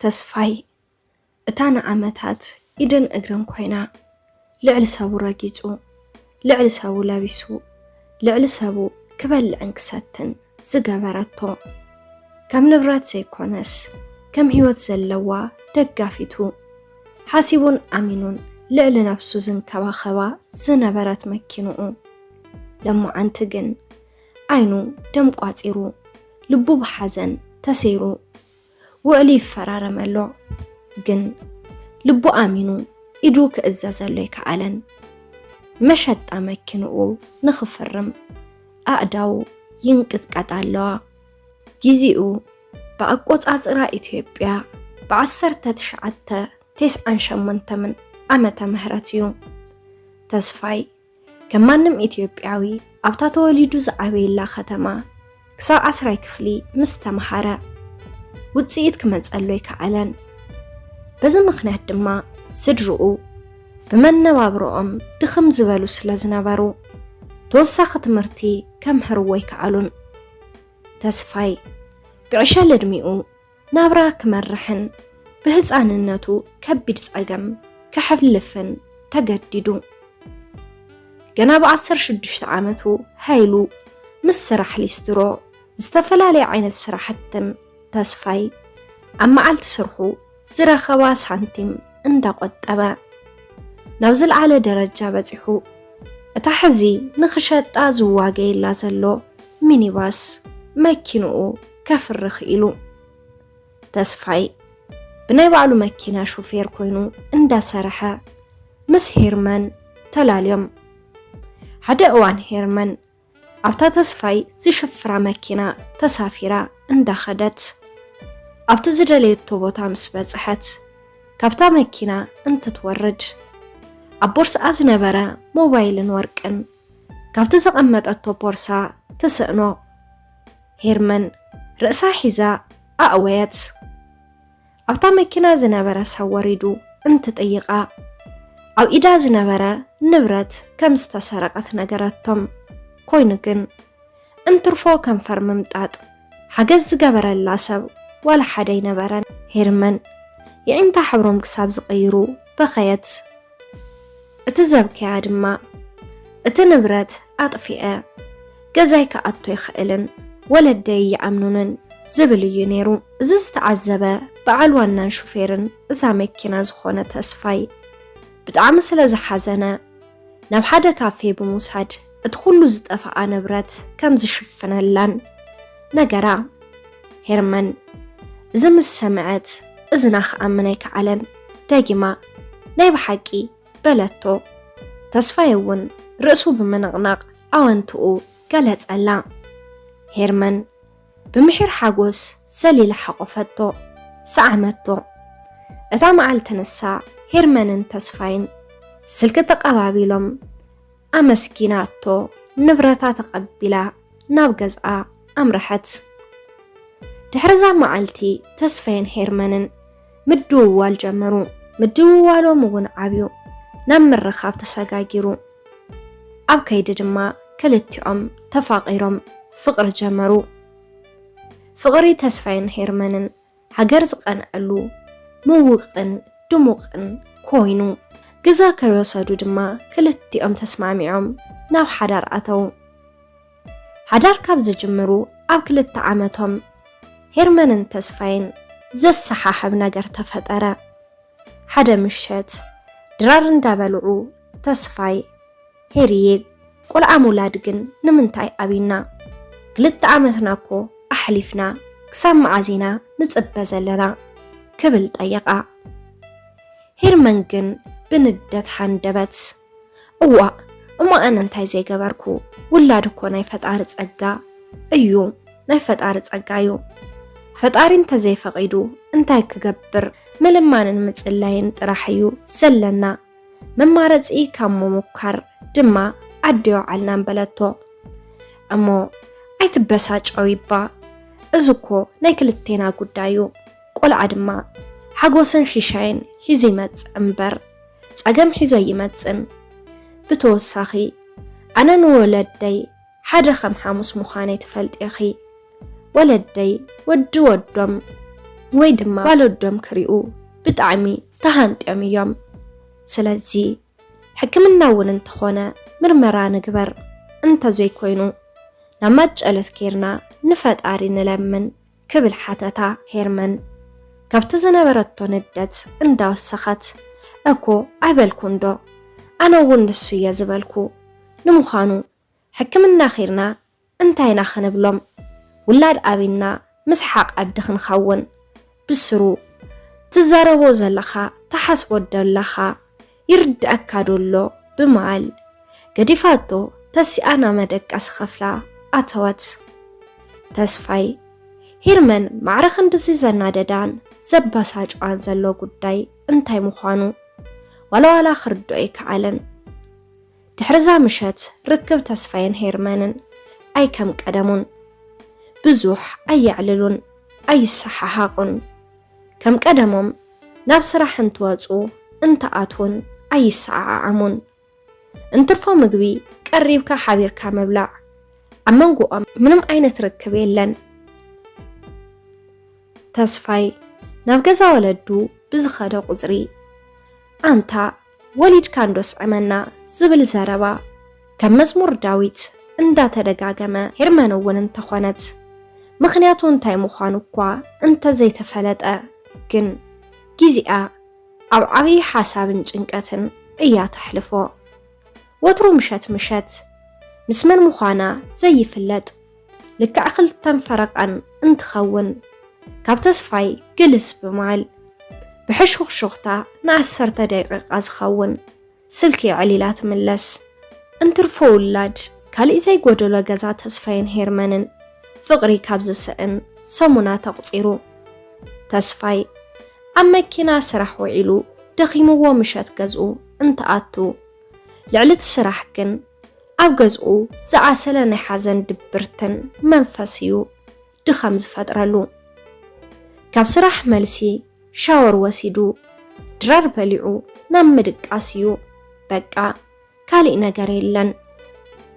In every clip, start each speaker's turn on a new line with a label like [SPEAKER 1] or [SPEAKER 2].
[SPEAKER 1] ተስፋይ እታና ዓመታት ኢድን እግርን ኮይና ልዕል ሰቡ ረጊጹ ልዕል ሰቡ ለቢሱ ልዕል ሰቡ ክበልዕን ክሰትን ዝገበረቶ ከም ንብረት ዘይኮነስ ከም ህይወት ዘለዋ ደጋፊቱ ሓሲቡን ኣሚኑን ልዕል ነፍሱ ዝንከባኸባ ዝነበረት መኪንኡ ለማዓንቲ ግን ዓይኑ ደም ቋፂሩ ልቡ ብሓዘን ተሰይሩ ውዕሊ ይፈራረመሎ ግን ልቡ ኣሚኑ ኢዱ ክእዘዘሎ ይከኣለን መሸጣ መኪንኡ ንኽፍርም ኣእዳው ይንቅጥቀጥ ኣለዋ ጊዜኡ በኣቆጻጽራ ኢትዮጵያ ብ1998 ዓመተ ምህረት እዩ ተስፋይ ከማንም ኢትዮጵያዊ ኣብታ ተወሊዱ ዝዓበየላ ከተማ ክሳብ 10 ክፍሊ ምስ ተምሃረ ውጽኢት ክመጸሎ ይከኣለን በዚ ምኽንያት ድማ ስድርኡ ብመነባብሮኦም ድኽም ዝበሉ ስለ ዝነበሩ ተወሳኺ ትምህርቲ ከምህርዎ ይከኣሉን ተስፋይ ብዕሸል ዕድሚኡ ናብራ ክመርሕን ብህፃንነቱ ከቢድ ፀገም ክሕልፍን ተገዲዱ ገና ብ16 ዓመቱ ሃይሉ ምስ ስራሕ ሊስትሮ ዝተፈላለዩ ዓይነት ስራሕትን ተስፋይ ኣብ መዓልቲ ስርሑ ዝረኸባ ሳንቲም እንዳቆጠበ ናብ ዝለዓለ ደረጃ በፂሑ እታ ሕዚ ንኽሸጣ ዝዋገየላ ዘሎ ሚኒባስ መኪንኡ ከፍርኽ ኢሉ ተስፋይ ብናይ ባዕሉ መኪና ሾፌር ኮይኑ እንዳሰርሐ ምስ ሄርመን ተላልዮም ሓደ እዋን ሄርመን ኣብታ ተስፋይ ዝሽፍራ መኪና ተሳፊራ እንዳኸደት ኣብቲ ዝደለየቶ ቦታ ምስ በጽሐት ካብታ መኪና እንትትወርድ ኣብ ቦርሳኣ ዝነበረ ሞባይልን ወርቅን ካብቲ ዘቐመጠቶ ቦርሳ ትስእኖ ሄርመን ርእሳ ሒዛ ኣእወየት ኣብታ መኪና ዝነበረ ሰብ ወሪዱ እንትጠይቃ ኣብ ኢዳ ዝነበረ ንብረት ከም ዝተሰረቀት ነገረቶም ኮይኑ ግን እንትርፎ ከንፈር ምምጣጥ ሓገዝ ዝገበረላ ሰብ ወላ ሓደ ይነበረን ሄርመን ይዕንታ ሕብሮም ክሳብ ዝቀይሩ በኸየት እቲ ዘብከያ ድማ እቲ ንብረት ኣጥፊአ ገዛይ ከኣቶ ይኽእልን ወለደይ ይኣምኑንን ዝብል እዩ ነይሩ እዚ ዝተዓዘበ በዓል ዋናን ሾፌርን እዛ መኪና ዝኾነ ተስፋይ ብጣዕሚ ስለ ዝሓዘነ ናብ ሓደ ካፌ ብምውሳድ እቲ ኩሉ ዝጠፋኣ ንብረት ከም ዝሽፍነላን ነገራ ሄርመን እዚ ምስ ሰምዐት እዝና ክኣምን ኣይከኣለን ደጊማ ናይ ብሓቂ በለቶ ተስፋይ እውን ርእሱ ብምንቕናቕ ኣወንትኡ ገለጸላ ሄርመን ብምሕር ሓጎስ ሰሊላ ሓቆፈቶ ሰዓመቶ እታ መዓልቲ ንሳ ሄርመንን ተስፋይን ስልኪ ተቀባቢሎም ኣመስኪናቶ ንብረታ ተቀቢላ ናብ ገዝኣ ኣምረሐት ድሕርዛ መዓልቲ ተስፋይን ሄርመንን ምድውዋል ጀመሩ ምድውዋሎም እውን ዓብዩ ናብ ምርኻብ ተሰጋጊሩ ኣብ ከይዲ ድማ ክልቲኦም ተፋቂሮም ፍቅሪ ጀመሩ ፍቅሪ ተስፋይን ሄርመንን ሃገር ዝቀንዐሉ ምውቅን ድሙቅን ኮይኑ ግዛ ከይወሰዱ ድማ ክልቲኦም ተስማሚዖም ናብ ሓዳር ኣተው ሓዳር ካብ ዝጅምሩ ኣብ 2 ዓመቶም ሄርመንን ተስፋይን ዘሰሓሕብ ነገር ተፈጠረ ሓደ ምሸት ድራር እንዳበልዑ ተስፋይ ሄርዬ ቆልዓ ሙላድ ግን ንምንታይ ኣቢና 2 ዓመትና እኮ ኣሕሊፍና ክሳብ መዓዚና ንጽበ ዘለና ክብል ጠየቃ ሄርመን ግን ብንደት ሓንደበት እዋ እማ ኣነ እንታይ ዘይገበርኩ ውላድ እኮ ናይ ፈጣሪ ጸጋ እዩ ናይ ፈጣሪ ጸጋ እዩ ፈጣሪ እንተዘይፈቂዱ እንታይ ክገብር ምልማንን ምጽላይን ጥራሕ እዩ ዘለና መማረጺ ካብ ምሙካር ድማ ኣድዮ ዓልናን በለቶ እሞ ኣይትበሳጨው ይባ እዝኮ ናይ ክልቴና ጉዳዩ ቆልዓ ድማ ሓጎስን ሽሻይን ሒዙ ይመጽእ እምበር ጸገም ሒዙ ይመጽን ብተወሳኺ ኣነ ንወለደይ ሓደ ከም ሓሙስ ምዃነይ ትፈልጥ ኢኺ ወለደይ ወዲ ወዶም ወይ ድማ ባለዶም ክሪኡ ብጣዕሚ ተሃንጥዮም እዮም ስለዚ ሕክምና እውን እንተኾነ ምርመራ ንግበር እንተዘይኮይኑ ናብ ማጨለት ኬርና ንፈጣሪ ንለምን ክብል ሓተታ ሄርመን ካብቲ ዝነበረቶ ንደት እንዳወሰኸት እኮ አይበልኩንዶ ኣነ እውን ንሱ እየ ዝበልኩ ንምዃኑ ሕክምና ኬርና እንታይና ክንብሎም ውላድ ኣቢና ምስ ሓቃዲ ክንኸውን ብስሩ ትዛረቦ ዘለኻ ተሓስቦ ደለኻ ይርድአካ ዶሎ ብማል ገዲፋቶ ተሲኣና መደቀስ ኸፍላ ኣተወት ተስፋይ ሄርመን ማዕረኽ እንደዚ ዘናደዳን ዘባሳጭዋን ዘሎ ጉዳይ እንታይ ምዃኑ ዋላዋላ ክርድኦ ይከኣለን ድሕርዛ ምሸት ርክብ ተስፋይን ሄርመንን ኣይ ከም ቀደሙን ብዙሕ ኣየዕልሉን ኣይሰሓሓቁን ከም ቀደሞም ናብ ስራሕ እንትወፁ እንተኣትውን ኣይሰዓዓሙን እንትርፎ ምግቢ ቀሪብካ ሓቢርካ መብላዕ ኣብ መንጎኦም ምንም ዓይነት ርክብ የለን ተስፋይ ናብ ገዛ ወለዱ ብዝኸደ ቁፅሪ ኣንታ ወሊድካ እንዶስዕመና ዝብል ዘረባ ከም መዝሙር ዳዊት እንዳተደጋገመ ሄርመን እውን እንተኾነት ምኽንያቱ እንታይ ምዃኑ እኳ እንተዘይተፈለጠ ግን ጊዜኣ ኣብ ዓብዪ ሓሳብን ጭንቀትን እያ ተሕልፎ ወትሩ ምሸት ምስ መን ምዃና ዘይፍለጥ ልክዕ ክልተን ፈረቃን እንትኸውን ካብ ተስፋይ ግልስ ብማል ብሕሹኽሹኽታ ን10 ደቂቓ ዝኸውን ስልኪ ዕሊላ ትምለስ እንትርፎ ውላድ ካልእ ዘይጎደሎ ገዛ ተስፋይን ሄርመንን ፍቕሪ ካብ ዝስእን ሰሙና ተቕፂሩ ተስፋይ ኣብ መኪና ስራሕ ውዒሉ ደኺምዎ ምሸት ገዝኡ እንተኣቱ ልዕልቲ ስራሕ ግን ኣብ ገዝኡ ዝኣሰለ ናይ ሓዘን ድብርትን መንፈስ እዩ ድኸም ዝፈጥረሉ ካብ ስራሕ መልሲ ሻወር ወሲዱ ድራር በሊዑ ናብ ምድቃስ እዩ በቃ ካልእ ነገር የለን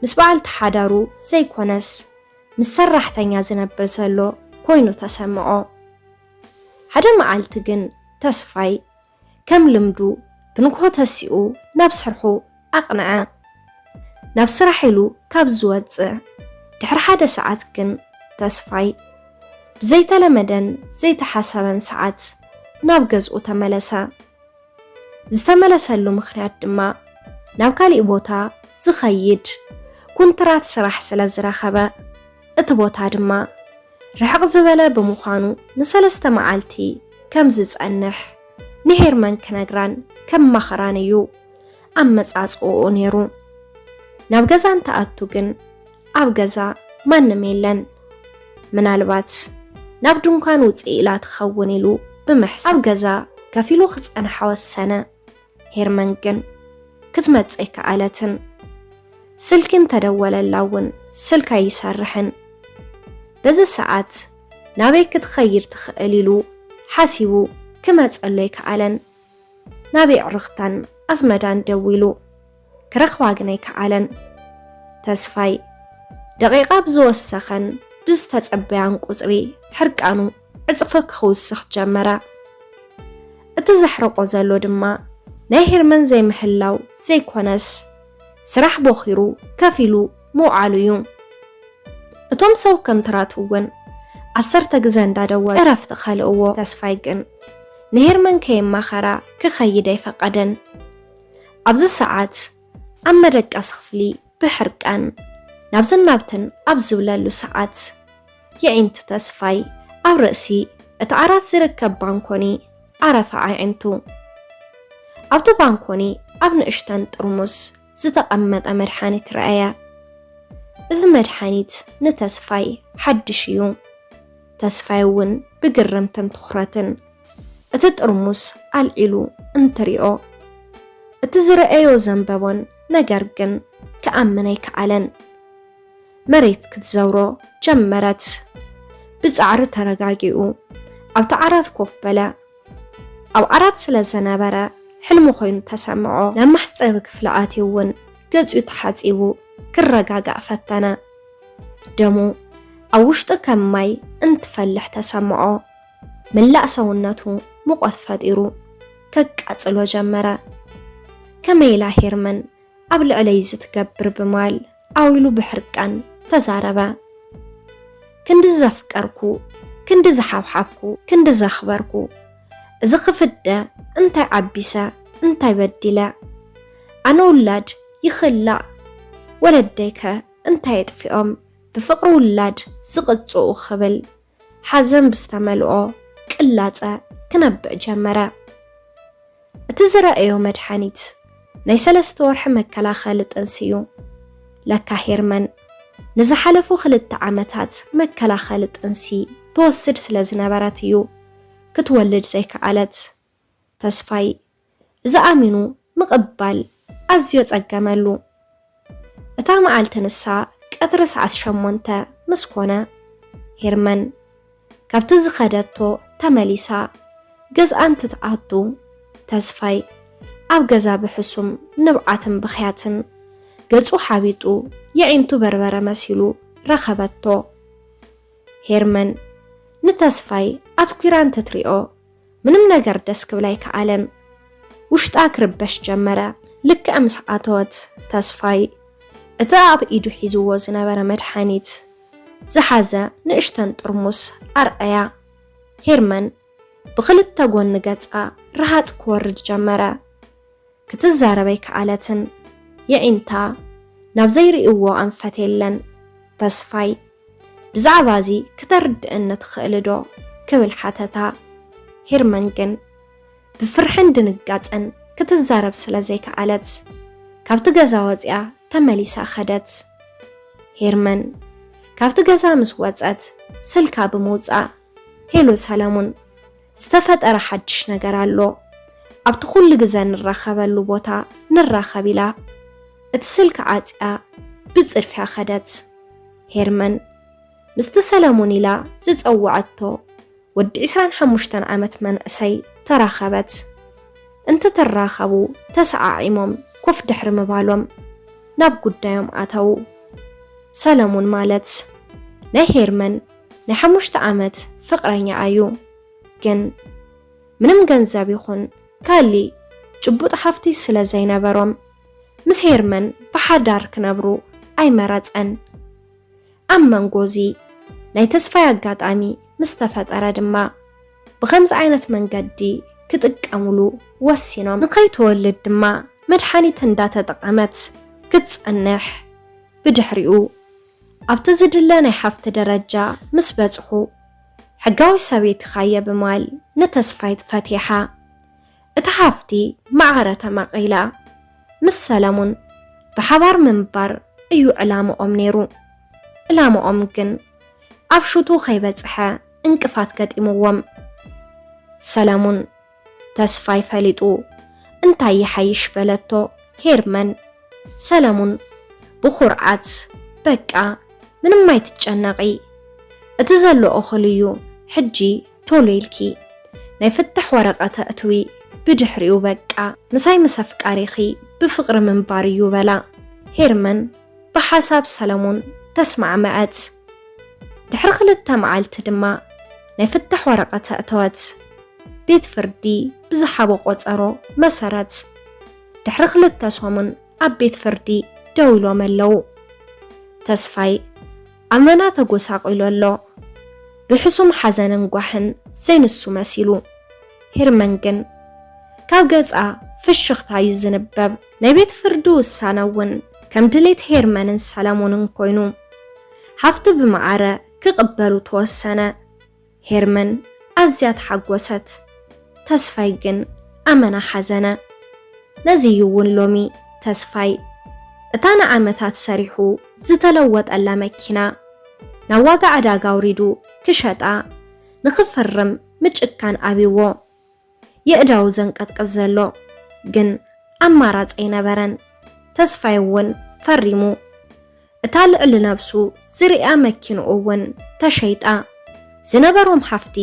[SPEAKER 1] ምስ በዓልቲ ሓዳሩ ዘይኮነስ ምስ ሰራሕተኛ ዝነብር ዘሎ ኮይኑ ተሰምዖ ሓደ መዓልቲ ግን ተስፋይ ከም ልምዱ ብንግሆ ተሲኡ ናብ ስርሑ ኣቕንዐ ናብ ስራሕ ኢሉ ካብ ዝወፅእ ድሕሪ ሓደ ሰዓት ግን ተስፋይ ብዘይተለመደን ዘይተሓሰበን ሰዓት ናብ ገዝኡ ተመለሰ ዝተመለሰሉ ምኽንያት ድማ ናብ ካልእ ቦታ ዝኸይድ ኩንትራት ስራሕ ስለ ዝረኸበ እቲ ቦታ ድማ ርሕቕ ዝበለ ብምዃኑ ንሰለስተ መዓልቲ ከም ዝጸንሕ ንሄርመን ክነግራን ከም ማኸራን እዩ ኣብ መጻጽኡ ነይሩ ናብ ገዛ እንተኣቱ ግን ኣብ ገዛ ማንም የለን ምናልባት ናብ ድንኳን ውፅእ ኢላ ትኸውን ኢሉ ብምሕሳብ ኣብ ገዛ ከፊሉ ክጸንሐ ወሰነ ሄርመን ግን ክትመጽእ ኣይከኣለትን ስልኪ እንተደወለላ እውን ስልካ ይሰርሕን በዚ ሰዓት ናበይ ክትኸይድ ትኽእል ኢሉ ሓሲቡ ክመጸሎ ኣይከኣለን ናበይ ዕርኽታን ኣዝመዳን ደው ኢሉ ክረኽባ ግን ኣይከኣለን ተስፋይ ደቂቓ ብዝወሰኸን ብዝተጸበያን ቁፅሪ ሕርቃኑ ዕፅፊ ክውስኽ ጀመረ እቲ ዘሕርቆ ዘሎ ድማ ናይ ሄርመን ዘይምህላው ዘይኮነስ ስራሕ ቦኺሩ ከፊሉ ምውዓሉ እዩ እቶም ሰብ ኮንትራት እውን 10 ግዜ እንዳደወሉ ዕረፍቲ ኸልእዎ ተስፋይ ግን ንሄርመን ከየማኸራ ክኸይድ ኣይፈቐደን ኣብዚ ሰዓት ኣብ መደቀስ ክፍሊ ብሕርቃን ናብዝን ናብትን ኣብ ዝብለሉ ሰዓት የዒንቲ ተስፋይ ኣብ ርእሲ እቲ ዓራት ዝርከብ ባንኮኒ ዓረፈ ዓይንቱ ኣብቲ ባንኮኒ ኣብ ንእሽተን ጥርሙስ ዝተቐመጠ መድሓኒት ረአየ እዚ መድሓኒት ንተስፋይ ሓድሽ እዩ ተስፋይ እውን ብግርምትን ትኹረትን እቲ ጥርሙስ ኣልዒሉ እንትሪኦ እቲ ዝረአዮ ዘንበቦን ነገር ግን ክኣምን ኣይከኣለን መሬት ክትዘውሮ ጀመረት ብጻዕሪ ተረጋጊኡ ኣብቲ ዓራት ኮፍ በለ ኣብ ዓራት ስለ ዝነበረ ሕልሙ ኮይኑ ተሰምዖ ናብ ማሕፀቢ ክፍሊ ኣትዩ እውን ገጹ ተሓፂቡ ክረጋጋእ ፈተነ ደሙ ኣብ ውሽጡ ከም ማይ እንትፈልሕ ተሰምዖ ملاء سونته مقوت فاتيرو كقاصلو جمره كميلا هيرمن قبل علي زتكبر بمال أويلو بحرقان تزاربا كند زفكركو كند زحابحابكو كند زخبركو زخفدة انت عبيسا انت بدلا أنا ولاد يخلا ولديك انت يدفئهم بفقر ولاد زقصو خبل حزن بستملؤو كلاصا كنبأ جمرا اتزرا ايو مدحانيت ናይ 3 ወርሒ መከላኸሊ ጥንስዩ ለካ ሄርመን ንዝሓለፉ 2 ዓመታት መከላኸሊ ጥንሲ ተወስድ ስለ ዝነበረት እዩ ክትወልድ ዘይከኣለት ተስፋይ ዝኣሚኑ ምቕባል ኣዝዮ ጸገመሉ እታ መዓልቲ ንሳ ቀትሪ ሰዓት 8 ምስ ኮነ ሄርመን ካብቲ ዝኸደቶ ተመሊሳ ገዝኣን ትትኣቱ ተስፋይ ኣብ ገዛ ብሕሱም ንብዓትን ብኽያትን ገጹ ሓቢጡ የዒንቱ በርበረ መሲሉ ረኸበቶ ሄርመን ንተስፋይ ኣትኩራን ትትሪኦ ምንም ነገር ደስ ክብላይ ከኣለን ውሽጣ ክርበሽ ጀመረ ልክዕ ምስ ኣተወት ተስፋይ እቲ ኣብ ኢዱ ሒዝዎ ዝነበረ መድሓኒት ዝሓዘ ንእሽተን ጥርሙስ ኣርአያ ሄርመን ብኽልተ ጎኒ ገጻ ረሃጽ ክወርድ ጀመረ ክትዛረበይ ከኣለትን የዒንታ ናብ ዘይርእዎ ኣንፈት የለን ተስፋይ ብዛዕባዚ ክተርድእን ትኽእልዶ ክብል ሓተታ ሄርመን ግን ብፍርሕን ድንጋፅን ክትዛረብ ስለ ዘይከኣለት ካብቲ ገዛ ወፂያ ተመሊሳ ኸደት ሄርመን ካብቲ ገዛ ምስ ወፀት ስልካ ብምውፃእ ሄሎ ሰለሙን ዝተፈጠረ ሓድሽ ነገር ኣሎ ኣብቲ ኩሉ ግዜ ንራኸበሉ ቦታ ንራኸብ ኢላ እቲ ስልካ ዓፅያ ብፅድፍያ ኸደት ሄርመን ምስቲ ሰለሙን ኢላ ዝፀውዐቶ ወዲ 25 ዓመት መንእሰይ ተራኸበት እንተ ተራኸቡ ተሰዓዒሞም ኮፍ ድሕሪ ምባሎም ናብ ጉዳዮም ኣተው ሰለሙን ማለት ናይ ሄርመን ናይ 5 ዓመት ፍቅረኛ እዩ ግን ምንም ገንዘብ ይኹን ካሊ ጭቡጥ ሓፍቲ ስለ ዘይነበሮም ምስ ሄርመን ብሓዳር ክነብሩ ኣይመረፀን ኣብ መንጎዚ ናይ ተስፋይ ኣጋጣሚ ምስ ተፈጠረ ድማ ብኸምዚ ዓይነት መንገዲ ክጥቀምሉ ወሲኖም ንኸይትወልድ ድማ መድሓኒት እንዳተጠቐመት ክትጸንሕ ብድሕሪኡ ኣብቲ ዝድለ ናይ ሓፍቲ ደረጃ ምስ በጽሑ ሕጋዊ ሰበይቲ ኻየ ብማል ንተስፋይ ፈቲሓ እታ ሓፍቲ ማዕረተ ማቒላ ምስ ሰለሙን ብሓባር ምንባር እዩ ዕላምኦም ነይሩ ዕላምኦም ግን ኣብ ሽቱ ኸይበጽሐ እንቅፋት ገጢምዎም ሰለሙን ተስፋይ ፈሊጡ እንታይ ይሓይሽ በለቶ ሄርመን ሰለሙን ብኹርዓት በቃ ምንም ኣይትጨነቂ እቲ ዘሎ እኽል እዩ ሕጂ ቶሎ ኢልኪ ናይ ፍታሕ ወረቐተ እትዊ ብድሕሪኡ በቃ ምሳይ ምሰፍቃሪኺ ብፍቕሪ ምንባር እዩ በላ ሄርመን ብሓሳብ ሰለሙን ተስማዕመዐት ድሕሪ 2 መዓልቲ ድማ ናይ ፍታሕ ወረቐተ እተወት ቤት ፍርዲ ብዝሓቦ ቆፀሮ መሰረት ድሕሪ 2 ሰሙን ኣብ ቤት ፍርዲ ደው ኢሎም ኣለው ተስፋይ ኣመና ተጎሳቂሉ ኣሎ ብሕሱም ሓዘንን ጓሕን ዘይንሱ መሲሉ ሄርመን ግን ካብ ገጻ ፍሽኽታ እዩ ዝንበብ ናይ ቤት ፍርዲ ውሳነ እውን ከም ድሌት ሄርመንን ሰለሙንን ኮይኑ ሓፍቲ ብማዕረ ክቕበሉ ተወሰነ ሄርመን ኣዝያ ተሓጎሰት ተስፋይ ግን ኣመና ሓዘነ ነዚ እውን ሎሚ ተስፋይ እታ ንዓመታት ሰሪሑ ዝተለወጠላ መኪና ናብ ዋጋ ዕዳጋ ውሪዱ ክሸጣ ንኽፈርም ምጭካን ኣብይዎ የእዳው ዘንቀጥቅጥ ዘሎ ግን ኣማራፂ ኣይነበረን ተስፋይ እውን ፈሪሙ እታ ልዕሊ ነብሱ ዝርያ መኪንኡ እውን ተሸይጣ ዝነበሮም ሓፍቲ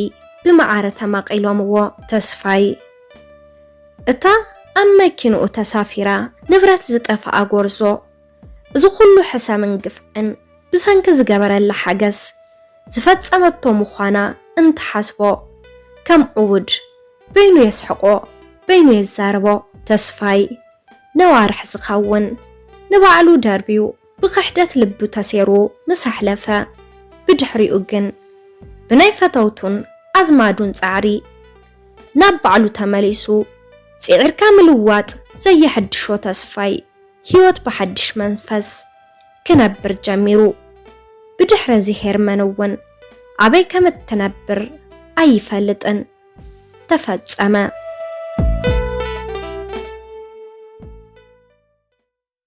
[SPEAKER 1] ብማዕረ ተማቒሎምዎ ተስፋይ እታ ኣብ መኪንኡ ተሳፊራ ንብረት ዝጠፍኣ ጎርዞ እዚ ኩሉ ሕሰምን ግፍዕን ብሰንኪ ዝገበረላ ሓገስ ዝፈጸመቶ ምዃና እንትሓስቦ كم عود بينو يسحقو بينو يزاربو تسفاي نوارح زخون نبعلو دربيو بخحدة لبو تسيرو مسحلفة بدحري أجن بناي فتوتون أزمادون تعري نبعلو تمليسو سعر كامل وات زي حدشو تسفاي هيوت بحدش منفس كنبر جميرو بدحر زهير منون عبي كم التنبر أي فلتن تفت أما